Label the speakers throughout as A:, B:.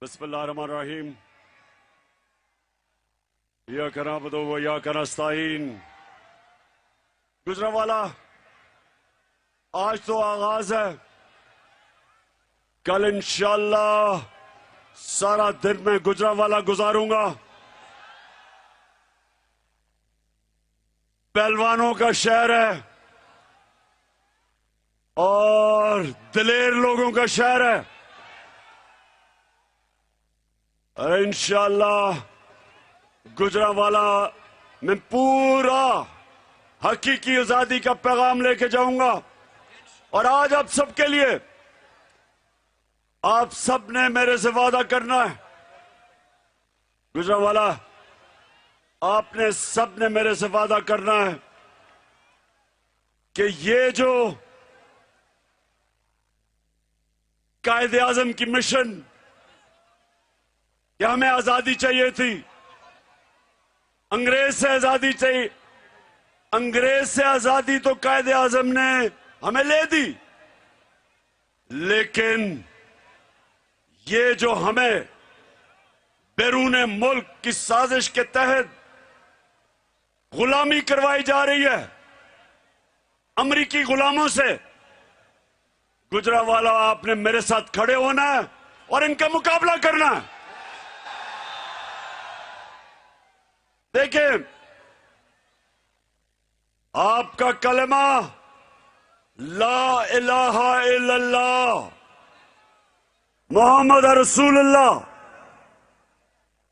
A: बिस्मिल्लाहिर्रहमानिर्रहीम। इय्याका नअबुदु व इय्याका नस्तईन। गुजरांवाला, आज तो आगाज है, कल इंशाअल्लाह सारा दिन मैं गुजरांवाला गुजारूंगा। पहलवानों का शहर है और दिलेर लोगों का शहर है। और इंशाअल्लाह गुजरांवाला में पूरा हकीकी आजादी का पैगाम लेके जाऊंगा। और आज आप सबके लिए, आप सब ने मेरे से वादा करना है। गुजरांवाला, आपने सब ने मेरे से वादा करना है कि ये जो कायदे आजम की मिशन कि हमें आजादी चाहिए थी, अंग्रेज से आजादी चाहिए, अंग्रेज से आजादी तो कायदे आजम ने हमें ले दी, लेकिन ये जो हमें बैरून मुल्क की साजिश के तहत गुलामी करवाई जा रही है अमरीकी गुलामों से, गुजरांवाला आपने मेरे साथ खड़े होना है और इनका मुकाबला करना है। देखिए, आपका कलमा ला इलाहा इल्लल्लाह मोहम्मद रसूलुल्लाह,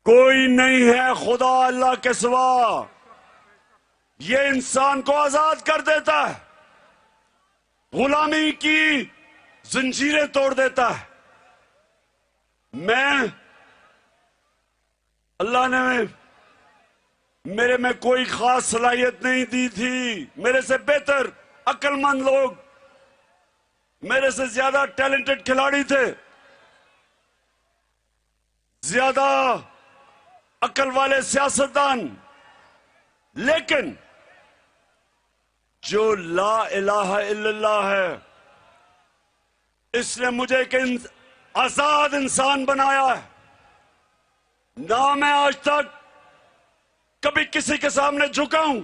A: कोई नहीं है खुदा अल्लाह के सिवा, ये इंसान को आजाद कर देता है, गुलामी की जंजीरें तोड़ देता है। मैं, अल्लाह ने मेरे में कोई खास सलाहियत नहीं दी थी, मेरे से बेहतर अक्लमंद लोग, मेरे से ज्यादा टैलेंटेड खिलाड़ी थे, ज्यादा अकल वाले सियासतदान, लेकिन जो ला इलाहा इल्लल्लाह है, इसने मुझे एक आजाद इंसान बनाया है। ना मैं आज तक कभी किसी के सामने झुका हूं,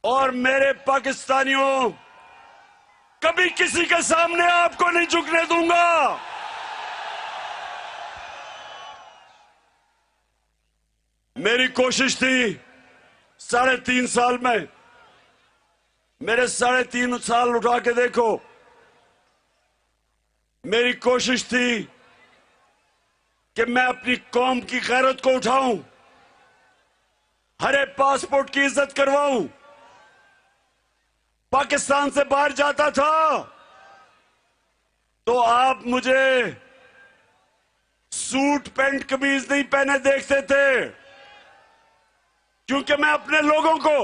A: और मेरे पाकिस्तानियों, कभी किसी के सामने आपको नहीं झुकने दूंगा। मेरी कोशिश थी 3.5 साल में, मेरे 3.5 साल उठा के देखो, मेरी कोशिश थी कि मैं अपनी कौम की गैरत को उठाऊं, हरे पासपोर्ट की इज्जत करवाऊं। पाकिस्तान से बाहर जाता था तो आप मुझे सूट पैंट कमीज नहीं पहने देखते थे, क्योंकि मैं अपने लोगों को,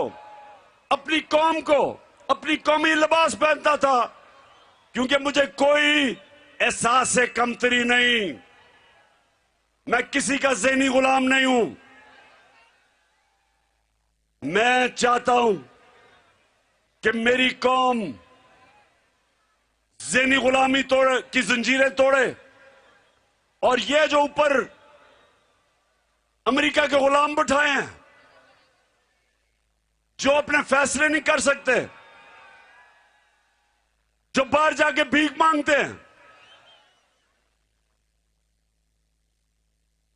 A: अपनी कौम को, अपनी कौमी लिबास पहनता था, क्योंकि मुझे कोई एहसास से कमतरी नहीं, मैं किसी का ज़हनी गुलाम नहीं हूं। मैं चाहता हूं कि मेरी कौम ज़हनी गुलामी तोड़े, की जंजीरें तोड़े, और ये जो ऊपर अमेरिका के गुलाम बैठाए हैं, जो अपने फैसले नहीं कर सकते, जो बाहर जाके भीख मांगते हैं,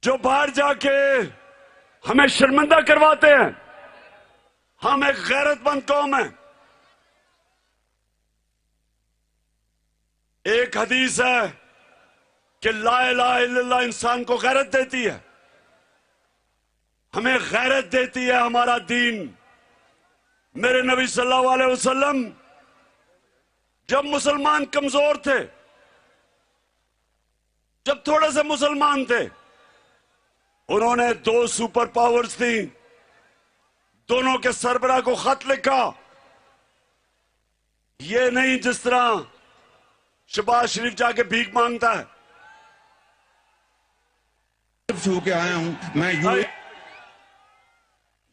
A: जो बाहर जाके हमें शर्मिंदा करवाते हैं, हम एक गैरतमंद कौम है। एक हदीस है कि ला इलाहा इल्लल्लाह इंसान को गैरत देती है, हमें गैरत देती है हमारा दीन। मेरे नबी सल्लल्लाहु अलैहि वसल्लम जब मुसलमान कमजोर थे, जब थोड़े से मुसलमान थे, उन्होंने 2 सुपर पावर्स थी, दोनों के सरबराह को खत लिखा। ये नहीं जिस तरह शहबाज शरीफ जाके भीख मांगता है।
B: होके आया हूं मैं,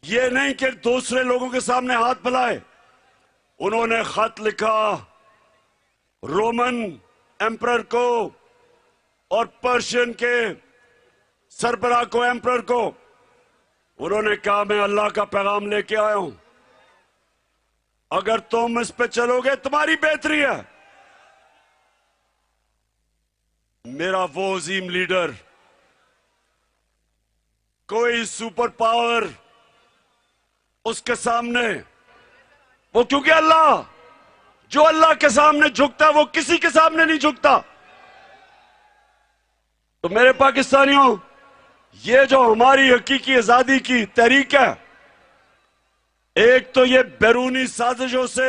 A: ये नहीं कि दूसरे लोगों के सामने हाथ फैलाए। उन्होंने खत लिखा रोमन एम्परर को और पर्शियन के सरबराह को, एम्परर को, उन्होंने कहा मैं अल्लाह का पैगाम लेके आया हूं, अगर तुम इस पे चलोगे तुम्हारी बेहतरी है। मेरा वो अजीम लीडर, कोई सुपर पावर उसके सामने, वो क्योंकि अल्लाह, जो अल्लाह के सामने झुकता है वो किसी के सामने नहीं झुकता। तो मेरे पाकिस्तानियों, ये जो हमारी हकीकी आजादी की तहरीक है, एक तो ये बैरूनी साजिशों से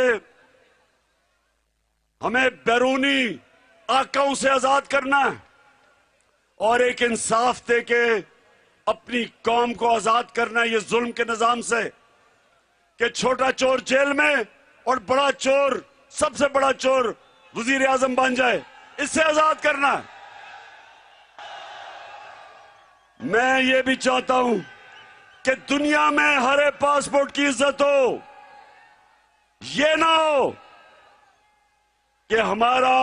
A: हमें बैरूनी आकाओं से आजाद करना है, और एक इंसाफ दे के अपनी कौम को आजाद करना है ये जुल्म के निजाम से, कि छोटा चोर जेल में और बड़ा चोर, सबसे बड़ा चोर वजीर आजम बन जाए, इससे आजाद करना है। मैं ये भी चाहता हूं कि दुनिया में हरे पासपोर्ट की इज्जत हो, ये ना हो कि हमारा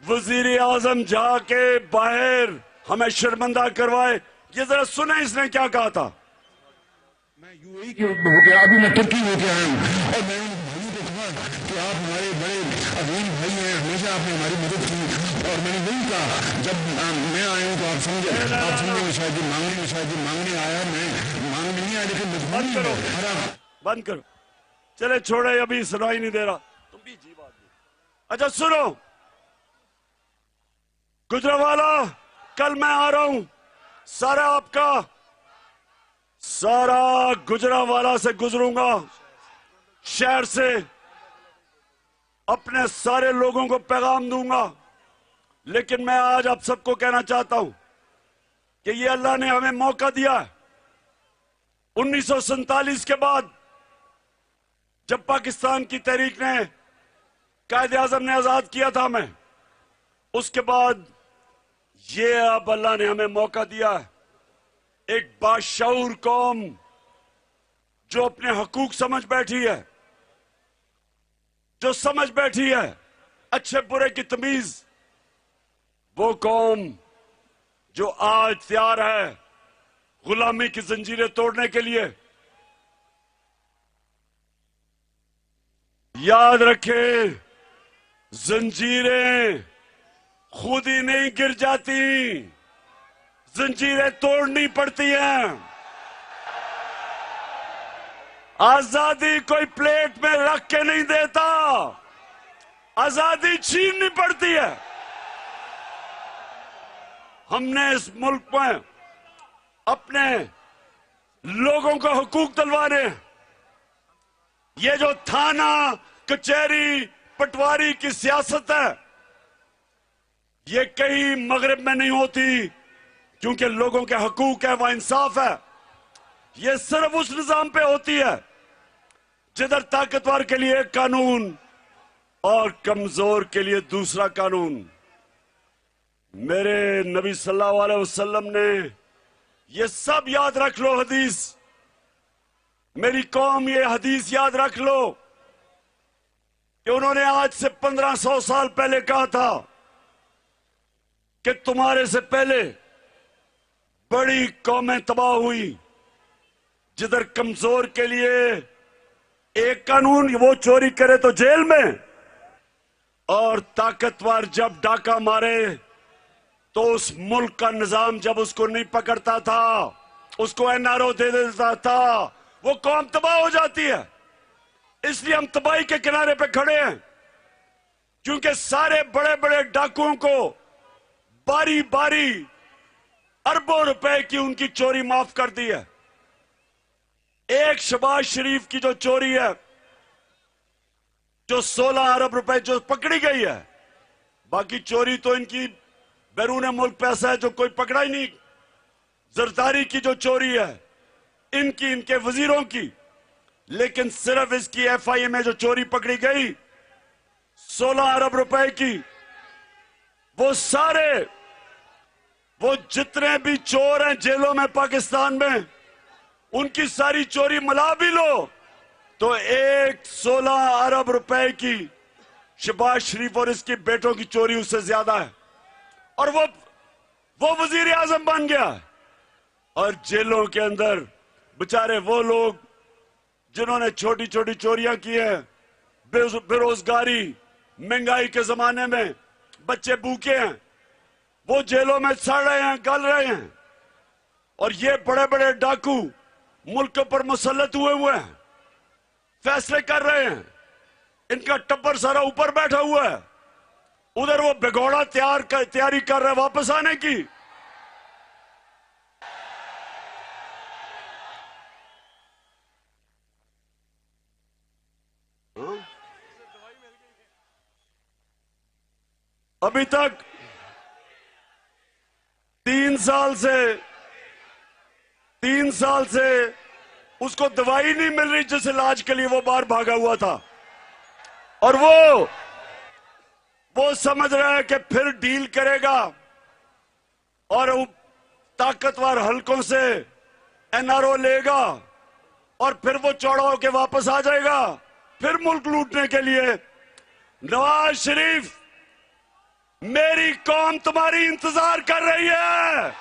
A: वजीर आजम जाके बाहर हमें शर्मिंदा करवाए। ये जरा सुने इसने क्या कहा था।
B: मैं यूएई के होके, अभी मैं तुर्की होके आया हूँ, और मैं उन भाइयों को कहा कि आप हमारे बड़े अजीम भाई हैं, हमेशा आपने हमारी मदद की, और मैंने नहीं कहा जब मैं आया हूँ तो आप समझेंगे शायद मांगने आया, मैं मांगने नहीं आया, लेकिन
A: बंद करो, बंद करो, चले छोड़े, अभी सुनाई नहीं दे रहा, तुम भी जी बात। अच्छा सुनो गुजरावाला, कल मैं आ रहा हूं, सारा गुजरावाला से गुजरूंगा, शहर से अपने सारे लोगों को पैगाम दूंगा। लेकिन मैं आज आप सबको कहना चाहता हूं कि ये अल्लाह ने हमें मौका दिया है। 1947 के बाद जब पाकिस्तान की तहरीक ने, कायदे आजम ने आजाद किया था हमें, उसके बाद ये अब अल्लाह ने हमें मौका दिया है, एक बाशऊर कौम जो अपने हकूक समझ बैठी है, जो समझ बैठी है अच्छे बुरे की तमीज, वो कौम जो आज तैयार है गुलामी की जंजीरें तोड़ने के लिए। याद रखे, जंजीरें खुद ही नहीं गिर जाती, जंजीरें तोड़नी पड़ती हैं। आजादी कोई प्लेट में रख के नहीं देता, आजादी छीननी पड़ती है। हमने इस मुल्क में अपने लोगों को हकूक दिलवाने, ये जो थाना कचहरी पटवारी की सियासत है, ये कहीं मगरिब में नहीं होती, क्योंकि लोगों के हकूक है, वह इंसाफ है। ये सिर्फ उस निजाम पे होती है जिधर ताकतवर के लिए एक कानून और कमजोर के लिए दूसरा कानून। मेरे नबी सल्लल्लाहु अलैहि वसल्लम ने, ये सब याद रख लो हदीस, मेरी कौम ये हदीस याद रख लो कि उन्होंने आज से 1500 साल पहले कहा था कि तुम्हारे से पहले बड़ी कौमें तबाह हुई, जिधर कमजोर के लिए एक कानून, वो चोरी करे तो जेल में, और ताकतवर जब डाका मारे तो उस मुल्क का निजाम जब उसको नहीं पकड़ता था, उसको एनआरओ दे देता था, वो कौम तबाह हो जाती है। इसलिए हम तबाही के किनारे पे खड़े हैं, क्योंकि सारे बड़े बड़े डाकुओं को बारी बारी अरबों रुपए की उनकी चोरी माफ कर दी है। एक शहबाज शरीफ की जो चोरी है, जो 16 अरब रुपए जो पकड़ी गई है, बाकी चोरी तो इनकी बैरून मुल्क पैसा है जो कोई पकड़ा ही नहीं। जरदारी की जो चोरी है इनकी, इनके वजीरों की, लेकिन सिर्फ इसकी एफआईए में जो चोरी पकड़ी गई 16 अरब रुपए की, वो सारे, वो जितने भी चोर हैं जेलों में पाकिस्तान में, उनकी सारी चोरी मिला भी लो तो एक 16 अरब रुपए की शहबाज शरीफ और इसके बेटों की चोरी उससे ज्यादा है। और वो वजीर आजम बन गया। और जेलों के अंदर बेचारे वो लोग जिन्होंने छोटी छोटी चोरियां की हैं, बेरोजगारी, महंगाई के जमाने में बच्चे भूखे हैं, वो जेलों में सड़ रहे हैं, गल रहे हैं। और ये बड़े बड़े डाकू मुल्क पर मुसल्लत हुए हैं, फैसले कर रहे हैं, इनका टब्बर सारा ऊपर बैठा हुआ है, उधर वो भगोड़ा तैयारी कर रहे हैं वापस आने की। अभी तक 3 साल से उसको दवाई नहीं मिल रही जिस इलाज के लिए वो बाहर भागा हुआ था। और वो समझ रहा है कि फिर डील करेगा और ताकतवर हलकों से एनआरओ लेगा और फिर वो चौड़ा होके वापस आ जाएगा फिर मुल्क लूटने के लिए। नवाज शरीफ, मेरी कौम तुम्हारी इंतजार कर रही है।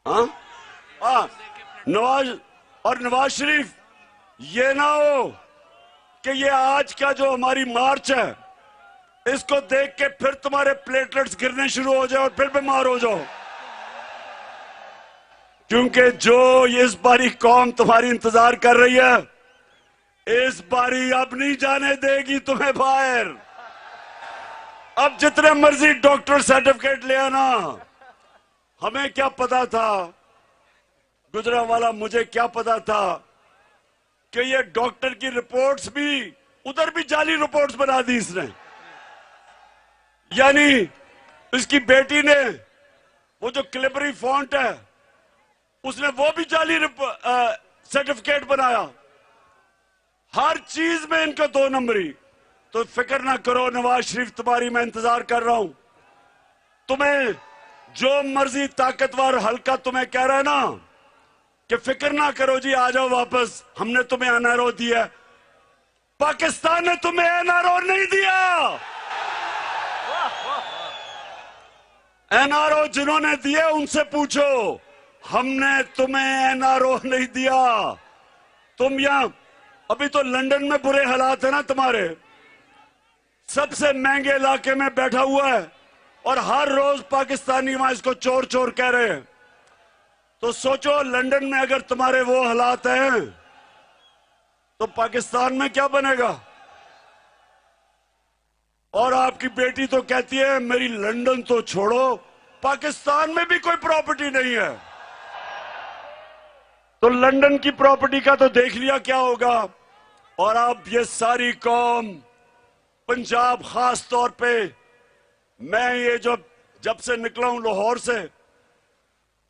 A: हाँ, नवाज शरीफ, ये ना हो कि ये आज का जो हमारी मार्च है इसको देख के फिर तुम्हारे प्लेटलेट्स गिरने शुरू हो जाए और फिर बीमार हो जाओ। क्योंकि जो इस बारी कौम तुम्हारी इंतजार कर रही है, इस बारी अब नहीं जाने देगी तुम्हें बाहर। अब जितने मर्जी डॉक्टर सर्टिफिकेट ले आना। हमें क्या पता था, गुजरांवाला, मुझे क्या पता था कि ये डॉक्टर की रिपोर्ट्स भी उधर भी जाली रिपोर्ट्स बना दी इसने। यानी इसकी बेटी ने वो जो क्लिबरी फॉन्ट है उसने वो भी जाली सर्टिफिकेट बनाया। हर चीज में इनको 2 नंबरी। तो फिक्र ना करो नवाज शरीफ, तुम्हारी मैं इंतजार कर रहा हूं। तुम्हें जो मर्जी ताकतवर हल्का तुम्हें कह रहा है ना कि फिक्र ना करो जी, आ जाओ वापस, हमने तुम्हें एनआरओ दिया। पाकिस्तान ने तुम्हें एनआरओ नहीं दिया। एनआरओ जिन्होंने दिए उनसे पूछो, हमने तुम्हें एनआरओ नहीं दिया। तुम यहां, अभी तो लंदन में बुरे हालात है ना तुम्हारे, सबसे महंगे इलाके में बैठा हुआ है और हर रोज पाकिस्तानी वहां इसको चोर चोर कह रहे हैं। तो सोचो लंदन में अगर तुम्हारे वो हालात हैं तो पाकिस्तान में क्या बनेगा। और आपकी बेटी तो कहती है मेरी लंदन तो छोड़ो, पाकिस्तान में भी कोई प्रॉपर्टी नहीं है। तो लंदन की प्रॉपर्टी का तो देख लिया क्या होगा। और अब ये सारी कौम, पंजाब खास तौर पे, मैं ये जब से निकला हूं लाहौर से,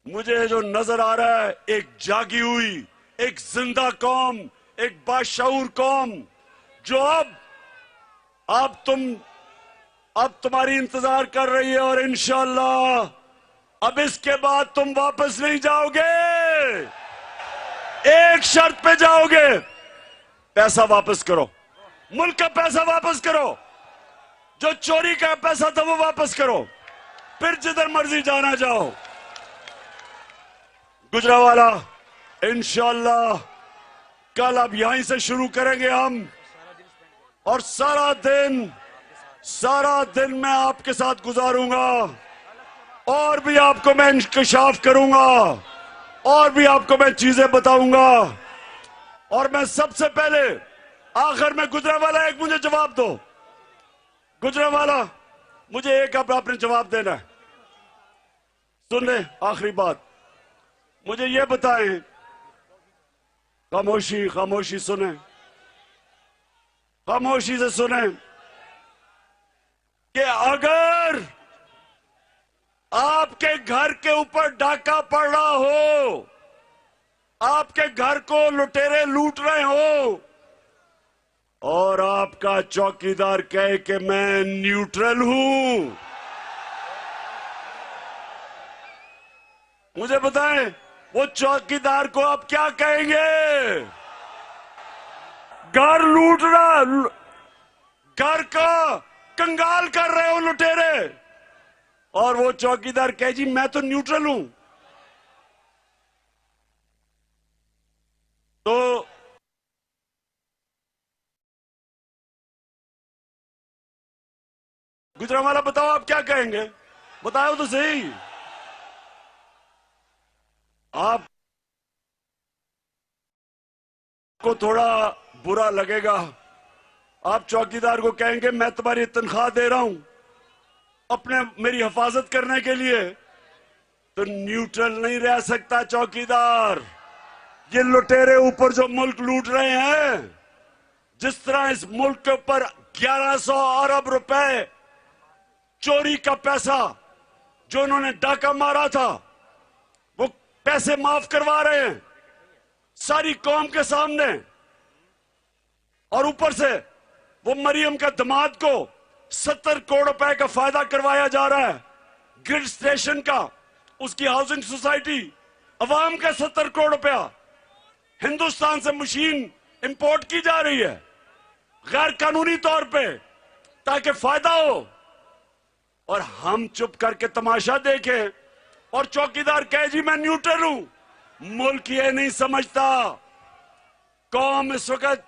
A: मुझे जो नजर आ रहा है एक जागी हुई, एक जिंदा कौम, एक बाशऊर कौम जो अब तुम्हारी इंतजार कर रही है। और इंशाअल्लाह अब इसके बाद तुम वापस नहीं जाओगे। एक शर्त पे जाओगे, पैसा वापस करो, मुल्क का पैसा वापस करो, जो चोरी का पैसा था वो वापस करो, फिर जिधर मर्जी जाना जाओ। गुजरांवाला, इंशाअल्लाह कल अब यहीं से शुरू करेंगे हम, और सारा दिन मैं आपके साथ गुजारूंगा और भी आपको मैं इंकशाफ करूंगा और भी आपको मैं चीजें बताऊंगा। और मैं सबसे पहले आखिर में गुजरांवाला एक मुझे जवाब दो। गुजरांवाला, मुझे एक अब आपने जवाब देना है। सुन ले, आखिरी बात मुझे ये बताएं, खामोशी सुने, खामोशी से सुने कि अगर आपके घर के ऊपर डाका पड़ रहा हो, आपके घर को लुटेरे लूट रहे हो और आपका चौकीदार कहे कि मैं न्यूट्रल हूं, मुझे बताएं वो चौकीदार को आप क्या कहेंगे। घर लूट रहा, घर का कंगाल कर रहे हो लुटेरे। और वो चौकीदार कहे जी मैं तो न्यूट्रल हूं। तो गुजरांवाला बताओ आप क्या कहेंगे, बताओ तो सही। आप को थोड़ा बुरा लगेगा, आप चौकीदार को कहेंगे मैं तुम्हारी तनख्वाह दे रहा हूं अपने मेरी हिफाजत करने के लिए, तो न्यूट्रल नहीं रह सकता चौकीदार। ये लुटेरे ऊपर जो मुल्क लूट रहे हैं, जिस तरह इस मुल्क के ऊपर 1100 अरब रुपए चोरी का पैसा जो उन्होंने डाका मारा था, वो पैसे माफ करवा रहे हैं सारी कौम के सामने। और ऊपर से वो मरियम का दामाद को 70 करोड़ रुपए का फायदा करवाया जा रहा है, ग्रिड स्टेशन का, उसकी हाउसिंग सोसाइटी, अवाम का 70 करोड़ रुपया हिंदुस्तान से मशीन इंपोर्ट की जा रही है गैर कानूनी तौर पे ताकि फायदा हो, और हम चुप करके तमाशा देखें। और चौकीदार कहे जी मैं न्यूट्रल हूं। मुल्क ये नहीं समझता, कौम इस वक्त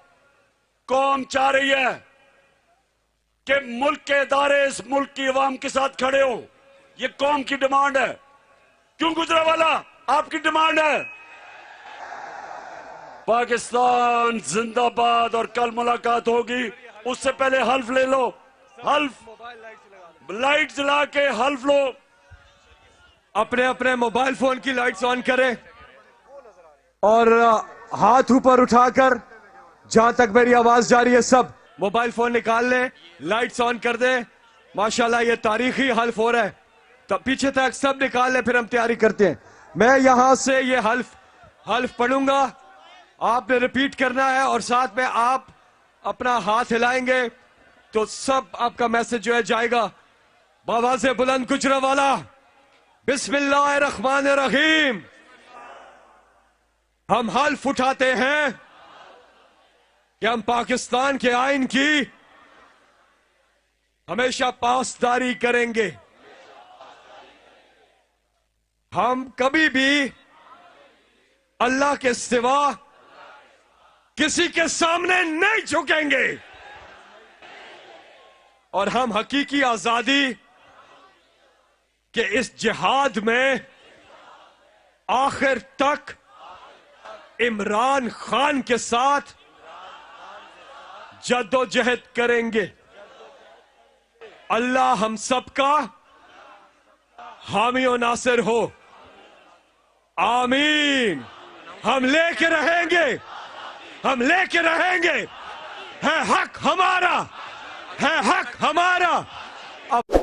A: कौम चाह रही है कि मुल्क के इदारे इस मुल्क की अवाम के साथ खड़े हो। ये कौम की डिमांड है। क्यों गुजरांवाला आपकी डिमांड है? पाकिस्तान जिंदाबाद। और कल मुलाकात होगी, उससे पहले हल्फ ले लो। हल्फ, लाइट जला के हल्फ लो।
C: अपने अपने मोबाइल फोन की लाइट्स ऑन करें और हाथ ऊपर उठाकर, जहां तक मेरी आवाज जा रही है सब मोबाइल फोन निकाल लें, लाइट्स ऑन कर दें। माशाल्लाह ये तारीखी हल्फ हो रहा है, तो पीछे तक सब निकाल लें, फिर हम तैयारी करते हैं। मैं यहां से ये हल्फ पढ़ूंगा, आपने रिपीट करना है और साथ में आप अपना हाथ हिलाएंगे तो सब आपका मैसेज जो है जाएगा। बावाज़े बुलंद गुजरांवाला, बिस्मिल्लाहिर्रहमानिर्रहीम। हम हल्फ उठाते हैं कि हम पाकिस्तान के आइन की हमेशा पासदारी करेंगे। हम कभी भी अल्लाह के सिवा किसी के सामने नहीं झुकेंगे और हम हकीकी आजादी के इस जिहाद में आखिर तक इमरान खान के साथ जद्दोजहद करेंगे। अल्लाह हम सबका हामी और नासिर हो, आमीन। हम लेके रहेंगे, हम लेके रहेंगे। है हक हमारा, है हक हमारा। अब